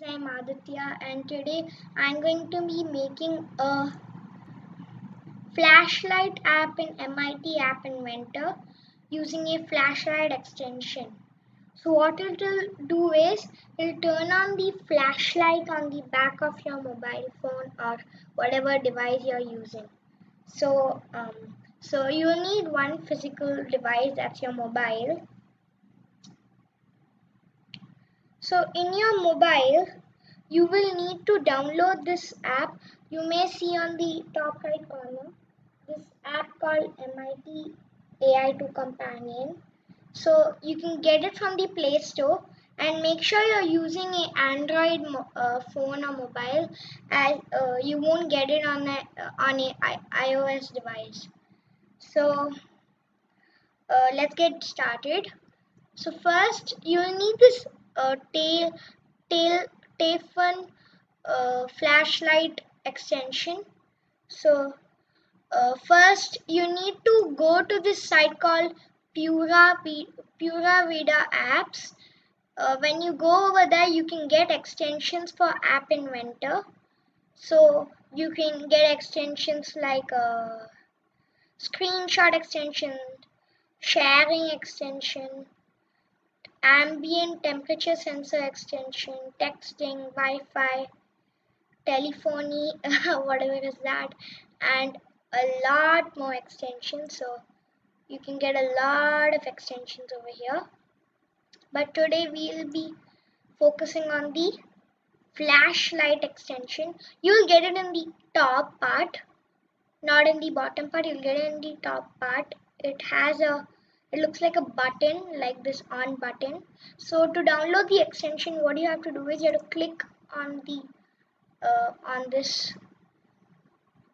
I'm Aditya and today I'm going to be making a flashlight app in MIT App Inventor using a flashlight extension. So what it will do is it'll turn on the flashlight on the back of your mobile phone or whatever device you're using. So you will need one physical device, that's your mobile. So in your mobile, you will need to download this app. You may see on the top right corner this app called MIT AI2 Companion. So you can get it from the Play Store and make sure you're using an Android phone or mobile, as you won't get it on a iOS device. So let's get started. So first you'll need this tail Teflon flashlight extension. So first you need to go to this site called Pura Vida Apps. When you go over there, you can get extensions for App Inventor. So you can get extensions like screenshot extension, sharing extension, ambient temperature sensor extension, texting, Wi-Fi, telephony, whatever is that, and a lot more extensions. So you can get a lot of extensions over here. But today we'll be focusing on the flashlight extension. You'll get it in the top part, not in the bottom part. You'll get it in the top part. It looks like a button, like this on button. So to download the extension, what you have to do is you have to click on the on this,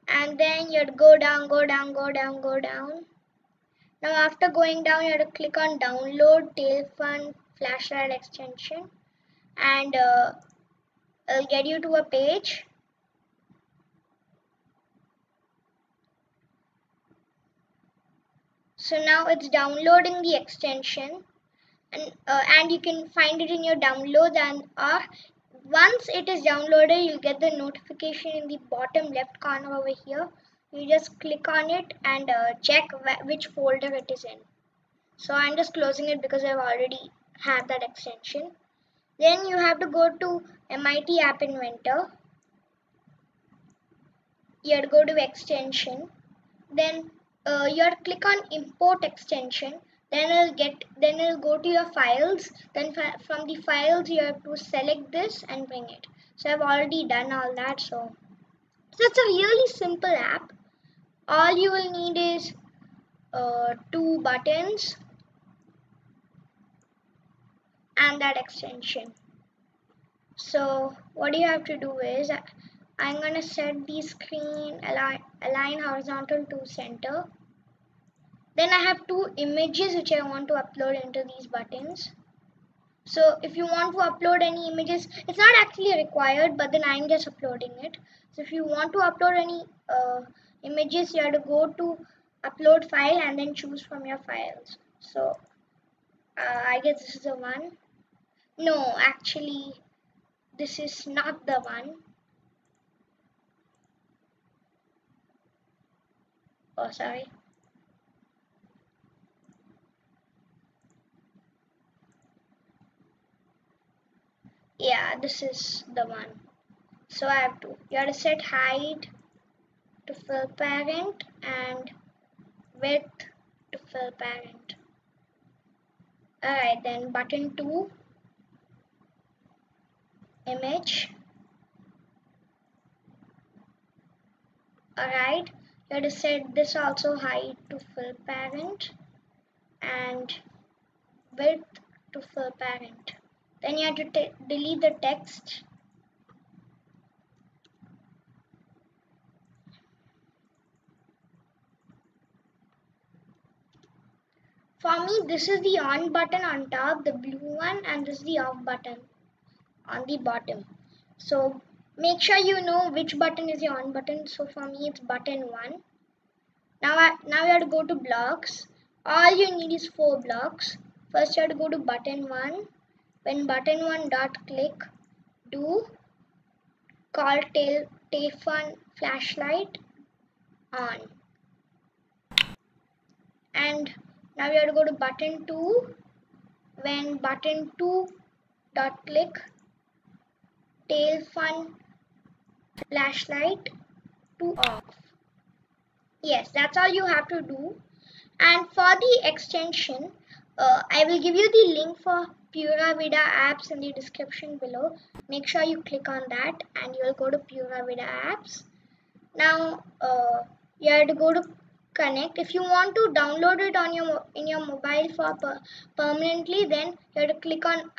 and then you have to go down, go down, go down, go down. Now after going down, you have to click on download Teflon flashlight extension, and it'll get you to a page. So now it's downloading the extension, and you can find it in your downloads, and once it is downloaded, you'll get the notification in the bottom left corner over here. You just click on it and check which folder it is in. So I'm just closing it because I've already had that extension. Then you have to go to MIT App Inventor. You have to go to extension. Then you have to click on import extension. Then it'll go to your files. Then from the files you have to select this and bring it. So I've already done all that. So it's a really simple app. All you will need is two buttons and that extension. So what you have to do is I'm gonna set the screen align horizontal to center. Then I have two images which I want to upload into these buttons. So if you want to upload any images, it's not actually required, but then I'm just uploading it. So if you want to upload any images, you have to go to upload file and then choose from your files. So I guess this is the one. No, actually this is not the one. Oh, sorry. Yeah, this is the one. So you have to set height to fill parent and width to fill parent. Alright, then button 2, image. Alright, you have to set this also height to fill parent and width to fill parent. Then you have to delete the text. For me, this is the on button on top, the blue one, and this is the off button on the bottom. So make sure you know which button is the on button. So for me, it's button 1. Now you have to go to blocks. All you need is 4 blocks. First you have to go to button 1. When button 1 dot click, do call telephone flashlight on. And now we have to go to button 2. When button 2 dot click, telephone flashlight to off. Yes, that's all you have to do. And for the extension, I will give you the link for Pura Vida apps in the description below. Make sure you click on that and you'll go to Pura Vida apps. Now you have to go to connect. If you want to download it on in your mobile for permanently, then you have to click on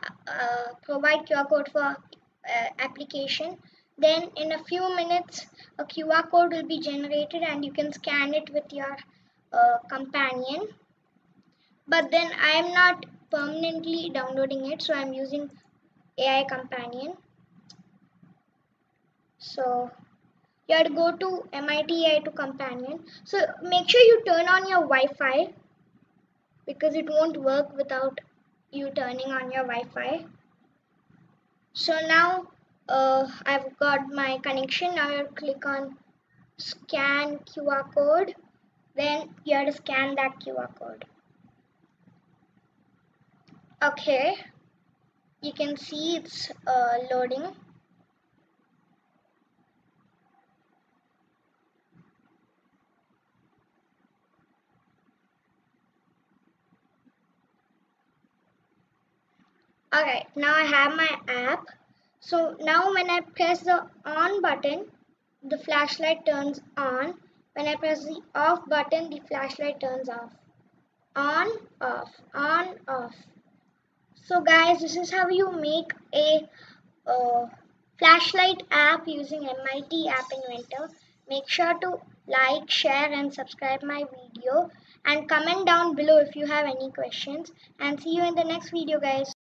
provide QR code for application. Then in a few minutes a QR code will be generated and you can scan it with your companion. But then I am not permanently downloading it, so I'm using AI companion. So you have to go to MIT AI to companion. So make sure you turn on your Wi-Fi because it won't work without you turning on your Wi-Fi. So now I've got my connection. Now you have to click on scan QR code. Then you have to scan that QR code. Okay, you can see it's loading. Alright, now I have my app. So now when I press the on button, the flashlight turns on. When I press the off button, the flashlight turns off. On, off, on, off. So guys, this is how you make a flashlight app using MIT App Inventor. Make sure to like, share and subscribe my video and comment down below if you have any questions, and see you in the next video guys.